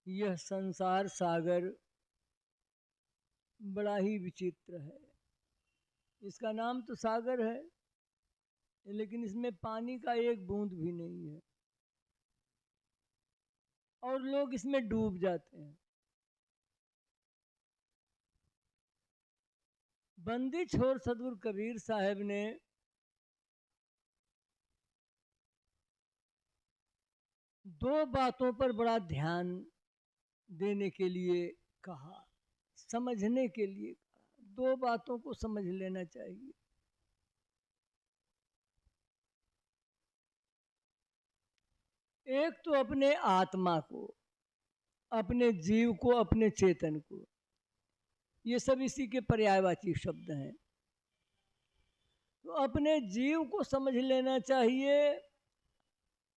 यह संसार सागर बड़ा ही विचित्र है। इसका नाम तो सागर है, लेकिन इसमें पानी का एक बूंद भी नहीं है और लोग इसमें डूब जाते हैं। बंदी छोर सदगुरु कबीर साहब ने दो बातों पर बड़ा ध्यान देने के लिए कहा, समझने के लिए कहा। दो बातों को समझ लेना चाहिए। एक तो अपने आत्मा को, अपने जीव को, अपने चेतन को, ये सब इसी के पर्यायवाची शब्द हैं। तो अपने जीव को समझ लेना चाहिए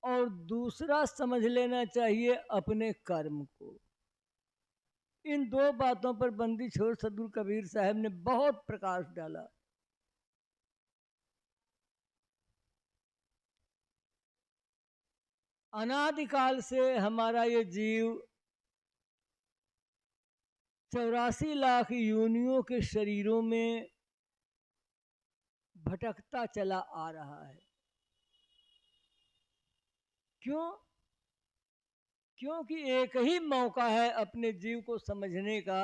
और दूसरा समझ लेना चाहिए अपने कर्म को। इन दो बातों पर बंदी छोर सदगुरु कबीर साहब ने बहुत प्रकाश डाला। अनादिकाल से हमारा ये जीव 84 लाख योनियों के शरीरों में भटकता चला आ रहा है। क्यों? क्योंकि एक ही मौका है अपने जीव को समझने का,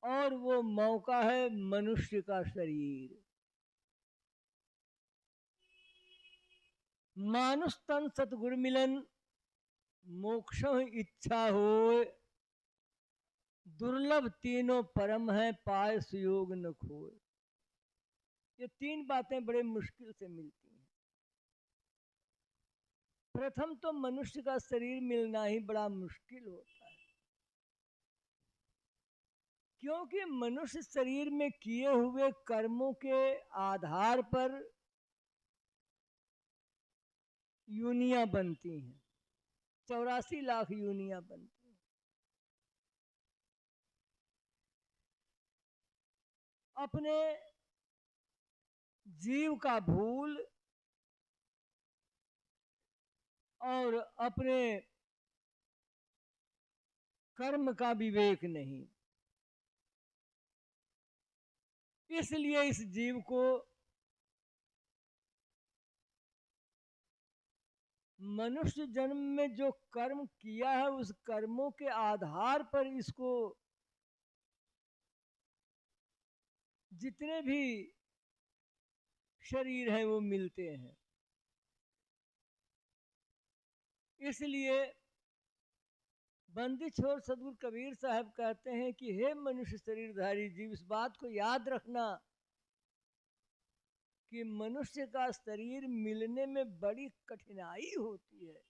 और वो मौका है मनुष्य का शरीर। मानुष तन सतगुरु मिलन, मोक्षों इच्छा होए, दुर्लभ तीनों परम है, पाए सुयोग न खोए। ये तीन बातें बड़े मुश्किल से मिलती हैं। प्रथम तो मनुष्य का शरीर मिलना ही बड़ा मुश्किल होता है, क्योंकि मनुष्य शरीर में किए हुए कर्मों के आधार पर यूनियां बनती हैं। 84 लाख यूनियां बनती हैं। अपने जीव का भूल और अपने कर्म का विवेक नहीं, इसलिए इस जीव को मनुष्य जन्म में जो कर्म किया है उस कर्मों के आधार पर इसको जितने भी शरीर हैं वो मिलते हैं। इसलिए बंदी छोर सदगुरु कबीर साहब कहते हैं कि हे मनुष्य शरीरधारी जीव, इस बात को याद रखना कि मनुष्य का शरीर मिलने में बड़ी कठिनाई होती है।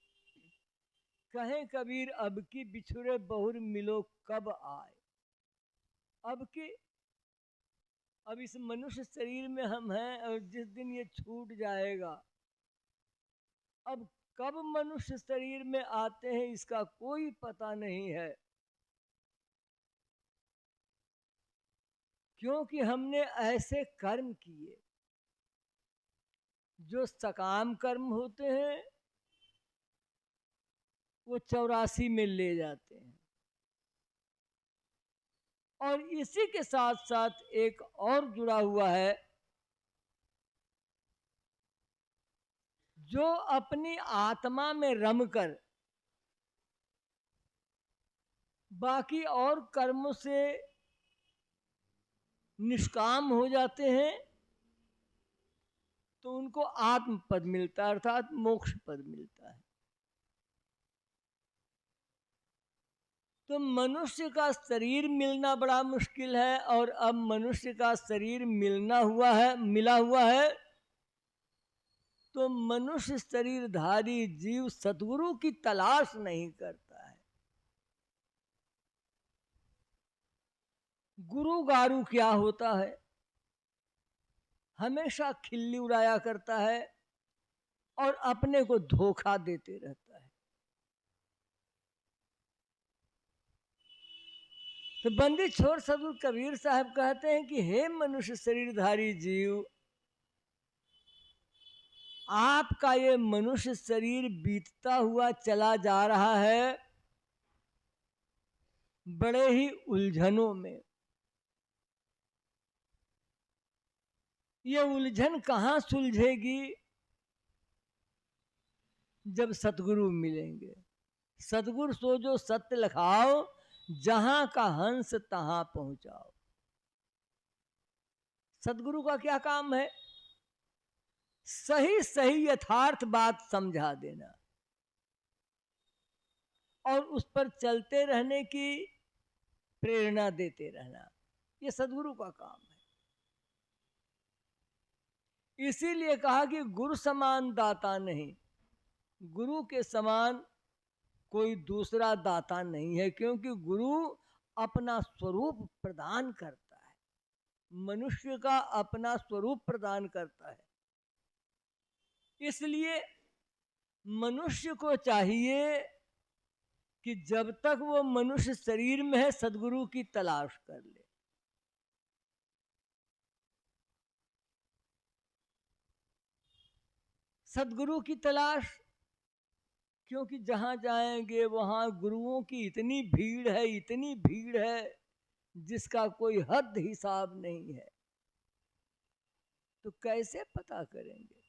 कहें कबीर अब की बिछुड़े बहुर मिलो कब आए। अब इस मनुष्य शरीर में हम हैं और जिस दिन ये छूट जाएगा, अब कब मनुष्य शरीर में आते हैं इसका कोई पता नहीं है, क्योंकि हमने ऐसे कर्म किए जो सकाम कर्म होते हैं, वो 84 में ले जाते हैं। और इसी के साथ साथ एक और जुड़ा हुआ है, जो अपनी आत्मा में रमकर बाकी और कर्मों से निष्काम हो जाते हैं, तो उनको आत्म पद मिलता है, अर्थात मोक्ष पद मिलता है। तो मनुष्य का शरीर मिलना बड़ा मुश्किल है, और अब मनुष्य का शरीर मिला हुआ है, तो मनुष्य शरीरधारी जीव सद्गुरु की तलाश नहीं करता है। गुरु गारू क्या होता है? हमेशा खिल्ली उड़ाया करता है और अपने को धोखा देते रहता है। तो बंदी छोर सदगुरु कबीर साहब कहते हैं कि हे मनुष्य शरीरधारी जीव, आपका ये मनुष्य शरीर बीतता हुआ चला जा रहा है, बड़े ही उलझनों में। ये उलझन कहाँ सुलझेगी? जब सतगुरु मिलेंगे। सतगुरु सो जो सत्य लखाओ, जहां का हंस तहां पहुंचाओ। सतगुरु का क्या काम है? सही सही यथार्थ बात समझा देना और उस पर चलते रहने की प्रेरणा देते रहना, ये सदगुरु का काम है। इसीलिए कहा कि गुरु समान दाता नहीं, गुरु के समान कोई दूसरा दाता नहीं है, क्योंकि गुरु अपना स्वरूप प्रदान करता है, मनुष्य का अपना स्वरूप प्रदान करता है। इसलिए मनुष्य को चाहिए कि जब तक वो मनुष्य शरीर में है सदगुरु की तलाश कर ले। सदगुरु की तलाश, क्योंकि जहां जाएंगे वहां गुरुओं की इतनी भीड़ है, इतनी भीड़ है जिसका कोई हद हिसाब नहीं है। तो कैसे पता करेंगे?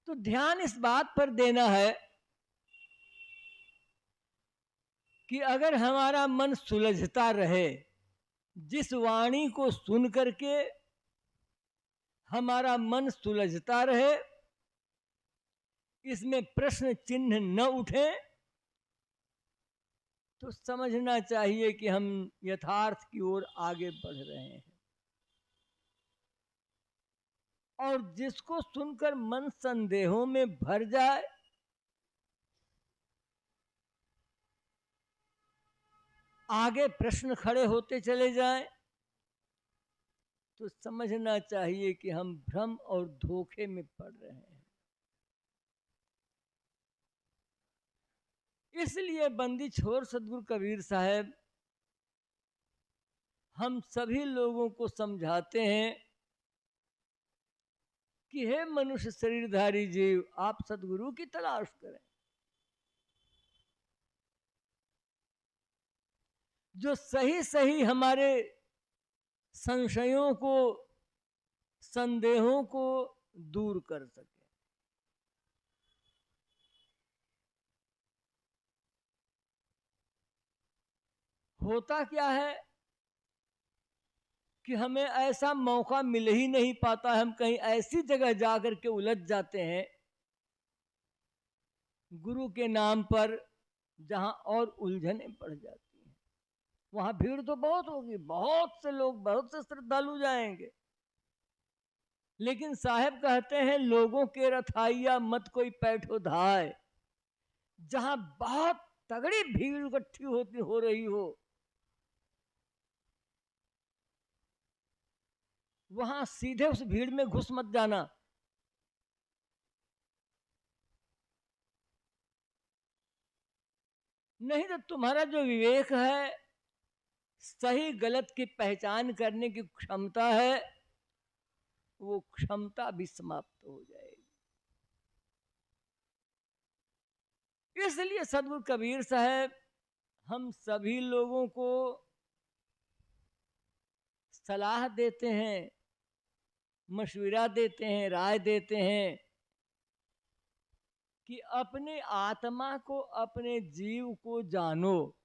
तो ध्यान इस बात पर देना है कि अगर हमारा मन सुलझता रहे, जिस वाणी को सुन करके हमारा मन सुलझता रहे, इसमें प्रश्न चिन्ह न उठे, तो समझना चाहिए कि हम यथार्थ की ओर आगे बढ़ रहे हैं। और जिसको सुनकर मन संदेहों में भर जाए, आगे प्रश्न खड़े होते चले जाएं, तो समझना चाहिए कि हम भ्रम और धोखे में पड़ रहे हैं। इसलिए बंदी छोर सदगुरु कबीर साहब हम सभी लोगों को समझाते हैं कि हे मनुष्य शरीरधारी जीव, आप सदगुरु की तलाश करें, जो सही सही हमारे संशयों को, संदेहों को दूर कर सके। होता क्या है कि हमें ऐसा मौका मिल ही नहीं पाता, हम कहीं ऐसी जगह जाकर के उलझ जाते हैं गुरु के नाम पर जहां और उलझने पड़ जाती हैं। वहां भीड़ तो बहुत होगी, बहुत से लोग, बहुत से श्रद्धालु जाएंगे, लेकिन साहब कहते हैं लोगों के रथाइया मत कोई पैठो धाय। जहां बहुत तगड़ी भीड़ इकट्ठी होती हो रही हो, वहां सीधे उस भीड़ में घुस मत जाना। नहीं तो तुम्हारा जो विवेक है, सही गलत की पहचान करने की क्षमता है, वो क्षमता भी समाप्त हो जाएगी। इसलिए सदगुरु कबीर साहब हम सभी लोगों को सलाह देते हैं, मशविरा देते हैं, राय देते हैं कि अपने आत्मा को, अपने जीव को जानो।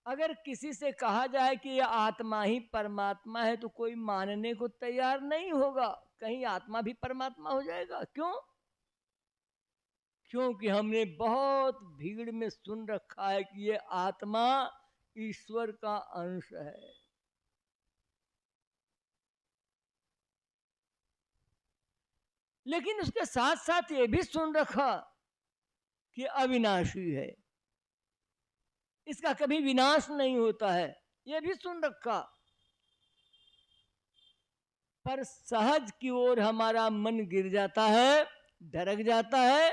अगर किसी से कहा जाए कि यह आत्मा ही परमात्मा है तो कोई मानने को तैयार नहीं होगा। कहीं आत्मा भी परमात्मा हो जाएगा? क्यों? क्योंकि हमने बहुत भीड़ में सुन रखा है कि यह आत्मा ईश्वर का अंश है। लेकिन उसके साथ साथ ये भी सुन रखा कि अविनाशी है, इसका कभी विनाश नहीं होता है, यह भी सुन रखा। पर सहज की ओर हमारा मन गिर जाता है, ढरक जाता है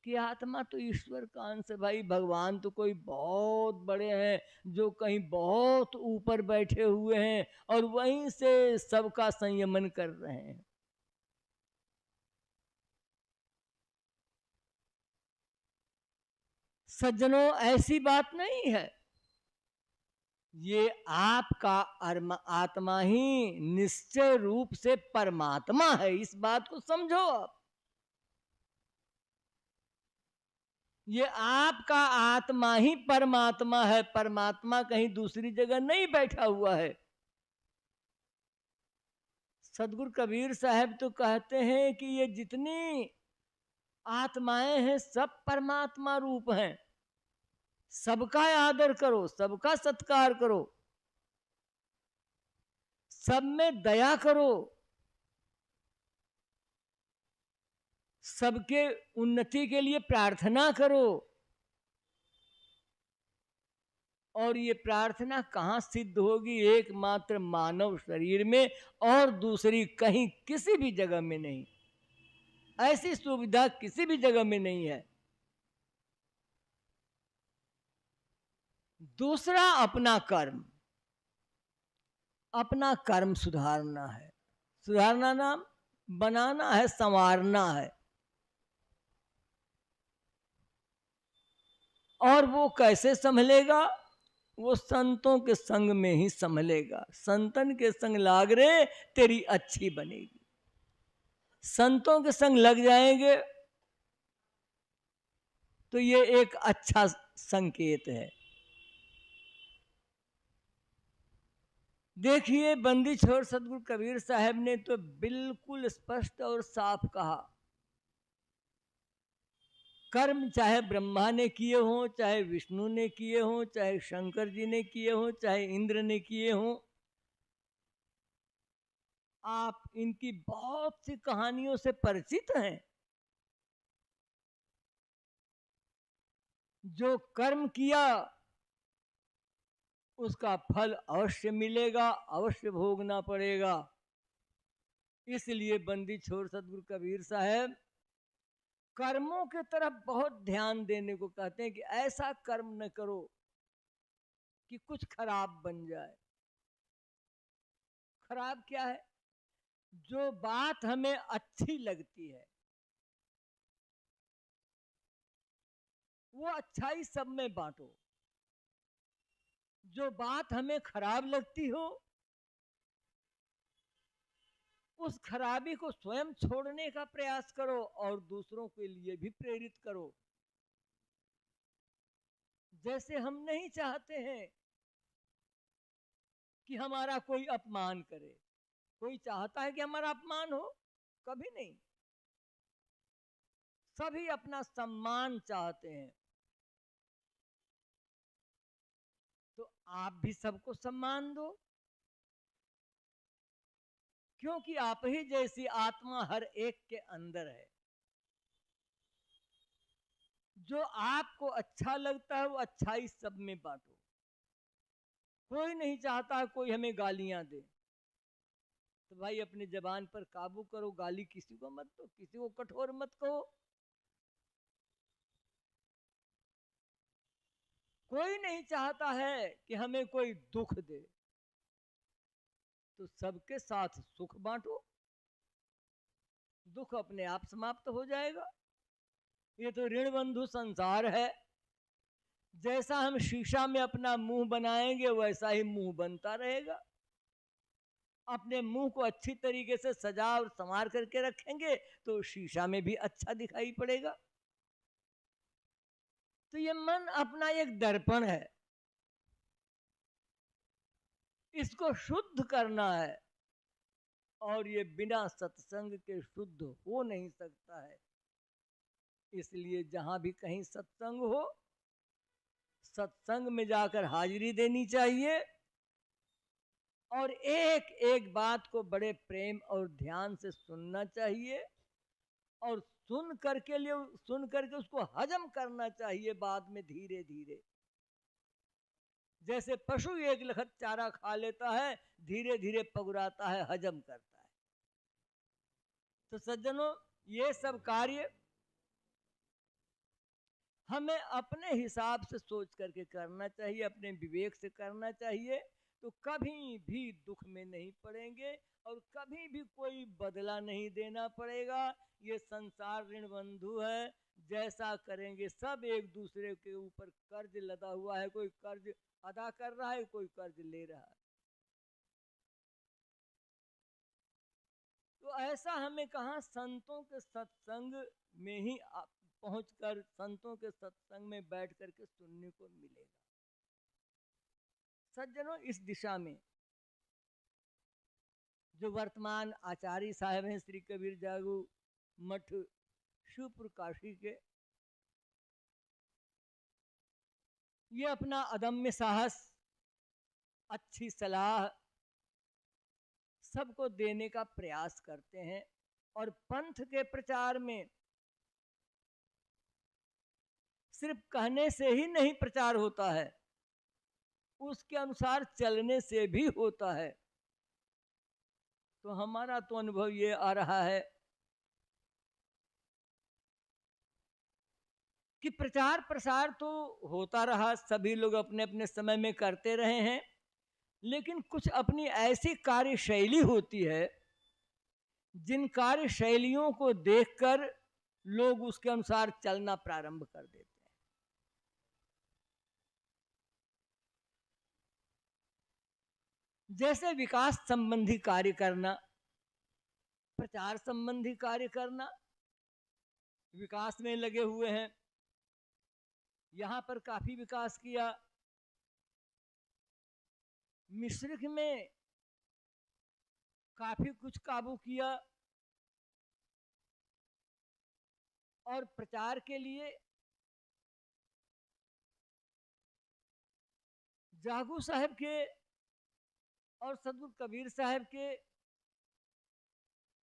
कि आत्मा तो ईश्वर का अंश है भाई, भगवान तो कोई बहुत बड़े हैं जो कहीं बहुत ऊपर बैठे हुए हैं और वहीं से सबका संयमन कर रहे हैं। सज्जनों, ऐसी बात नहीं है। ये आपका आत्मा ही निश्चय रूप से परमात्मा है, इस बात को समझो आप। ये आपका आत्मा ही परमात्मा है, परमात्मा कहीं दूसरी जगह नहीं बैठा हुआ है। सदगुरु कबीर साहब तो कहते हैं कि ये जितनी आत्माएं हैं सब परमात्मा रूप हैं। सबका आदर करो, सबका सत्कार करो, सब में दया करो, सबके उन्नति के लिए प्रार्थना करो। और ये प्रार्थना कहाँ सिद्ध होगी? एकमात्र मानव शरीर में, और दूसरी कहीं किसी भी जगह में नहीं। ऐसी सुविधा किसी भी जगह में नहीं है। दूसरा, अपना कर्म, अपना कर्म सुधारना है। सुधारना नाम बनाना है, संवारना है। और वो कैसे संभलेगा? वो संतों के संग में ही संभलेगा। संतन के संग लाग रे, तेरी अच्छी बनेगी। संतों के संग लग जाएंगे तो ये एक अच्छा संकेत है। देखिए, बंदी छोड़ सदगुरु कबीर साहब ने तो बिल्कुल स्पष्ट और साफ कहा, कर्म चाहे ब्रह्मा ने किए हों, चाहे विष्णु ने किए हों, चाहे शंकर जी ने किए हों, चाहे इंद्र ने किए हों, आप इनकी बहुत सी कहानियों से परिचित हैं। जो कर्म किया उसका फल अवश्य मिलेगा, अवश्य भोगना पड़ेगा। इसलिए बंदी छोड़ सदगुरु कबीर साहब कर्मों की तरफ बहुत ध्यान देने को कहते हैं कि ऐसा कर्म न करो कि कुछ खराब बन जाए। खराब क्या है? जो बात हमें अच्छी लगती है वो अच्छाई सब में बांटो। जो बात हमें खराब लगती हो उस खराबी को स्वयं छोड़ने का प्रयास करो और दूसरों के लिए भी प्रेरित करो। जैसे हम नहीं चाहते हैं कि हमारा कोई अपमान करे। कोई चाहता है कि हमारा अपमान हो? कभी नहीं। सभी अपना सम्मान चाहते हैं। तो आप भी सबको सम्मान दो, क्योंकि आप ही जैसी आत्मा हर एक के अंदर है। जो आपको अच्छा लगता है वो अच्छाई सब में बांटो। कोई नहीं चाहता है कोई हमें गालियां दे, तो भाई अपनी जबान पर काबू करो, गाली किसी को मत दो, किसी को कठोर मत कहो। कोई नहीं चाहता है कि हमें कोई दुख दे, तो सबके साथ सुख बांटो, दुख अपने आप समाप्त हो जाएगा। ये तो ऋण बंधु संसार है। जैसा हम शीशा में अपना मुंह बनाएंगे वैसा ही मुंह बनता रहेगा। अपने मुंह को अच्छी तरीके से सजा और संवार करके रखेंगे तो शीशा में भी अच्छा दिखाई पड़ेगा। तो ये मन अपना एक दर्पण है, इसको शुद्ध करना है। और ये बिना सत्संग के शुद्ध हो नहीं सकता है। इसलिए जहां भी कहीं सत्संग हो, सत्संग में जाकर हाजिरी देनी चाहिए और एक एक बात को बड़े प्रेम और ध्यान से सुनना चाहिए और सुन करके उसको हजम करना चाहिए बाद में धीरे धीरे। जैसे पशु एक लखत चारा खा लेता है, धीरे धीरे पगुराता है, हजम करता है। तो सज्जनों, ये सब कार्य हमें अपने हिसाब से सोच करके करना चाहिए, अपने विवेक से करना चाहिए। तो कभी भी दुख में नहीं पड़ेंगे और कभी भी कोई बदला नहीं देना पड़ेगा। ये संसार ऋण बंधु है, जैसा करेंगे सब एक दूसरे के ऊपर कर्ज लदा हुआ है, कोई कर्ज अदा कर रहा है, कोई कर्ज ले रहा है। तो ऐसा हमें कहाँ संतों के सत्संग में ही पहुंचकर संतों के सत्संग में बैठ करके सुनने को मिलेगा। सज्जनों, इस दिशा में जो वर्तमान आचार्य साहब हैं श्री कबीर जागू मठ शिवपुर काशी के, ये अपना अदम्य साहस, अच्छी सलाह सबको देने का प्रयास करते हैं और पंथ के प्रचार में सिर्फ कहने से ही नहीं प्रचार होता है, उसके अनुसार चलने से भी होता है। तो हमारा तो अनुभव ये आ रहा है कि प्रचार प्रसार तो होता रहा, सभी लोग अपने अपने समय में करते रहे हैं, लेकिन कुछ अपनी ऐसी कार्यशैली होती है जिन कार्यशैलियों को देखकर लोग उसके अनुसार चलना प्रारंभ कर देते हैं। जैसे विकास संबंधी कार्य करना, प्रचार संबंधी कार्य करना, विकास में लगे हुए हैं, यहाँ पर काफी विकास किया, मिश्रिक में काफी कुछ काबू किया, और प्रचार के लिए जागू साहब के और सदगुरु कबीर साहब के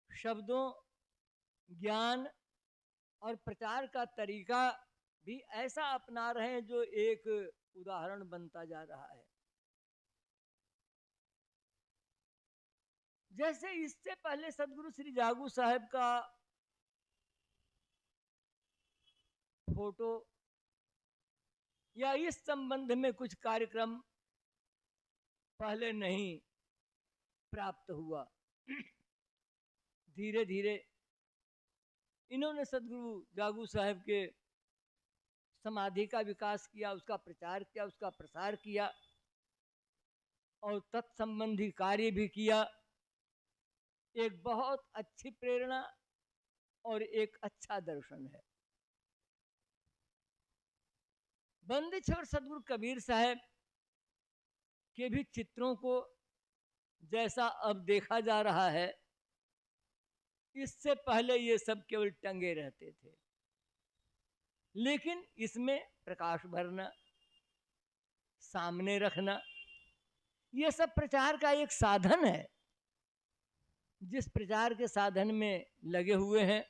शब्दों, ज्ञान और प्रचार का तरीका भी ऐसा अपना रहे हैं जो एक उदाहरण बनता जा रहा है। जैसे इससे पहले सदगुरु श्री जागू साहब का फोटो या इस संबंध में कुछ कार्यक्रम पहले नहीं प्राप्त हुआ। धीरे धीरे इन्होंने सदगुरु जागू साहब के समाधि का विकास किया, उसका प्रचार किया, उसका प्रसार किया और तत्संबंधी कार्य भी किया। एक बहुत अच्छी प्रेरणा और एक अच्छा दर्शन है। बंदिछोड़ सदगुरु कबीर साहब के भी चित्रों को जैसा अब देखा जा रहा है, इससे पहले ये सब केवल टंगे रहते थे, लेकिन इसमें प्रकाश भरना, सामने रखना, ये सब प्रचार का एक साधन है। जिस प्रचार के साधन में लगे हुए हैं,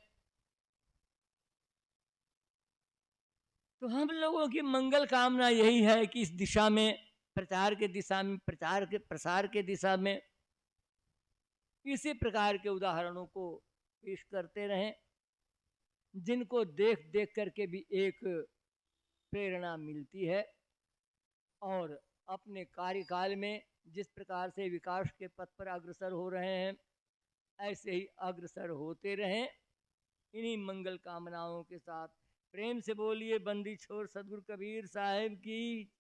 तो हम लोगों की मंगल कामना यही है कि इस दिशा में, प्रचार के दिशा में, प्रचार के प्रसार के दिशा में इसी प्रकार के उदाहरणों को पेश करते रहें, जिनको देख देख करके भी एक प्रेरणा मिलती है और अपने कार्यकाल में जिस प्रकार से विकास के पथ पर अग्रसर हो रहे हैं, ऐसे ही अग्रसर होते रहें। इन्हीं मंगल कामनाओं के साथ प्रेम से बोलिए बंदी छोड़ सदगुरु कबीर साहब की।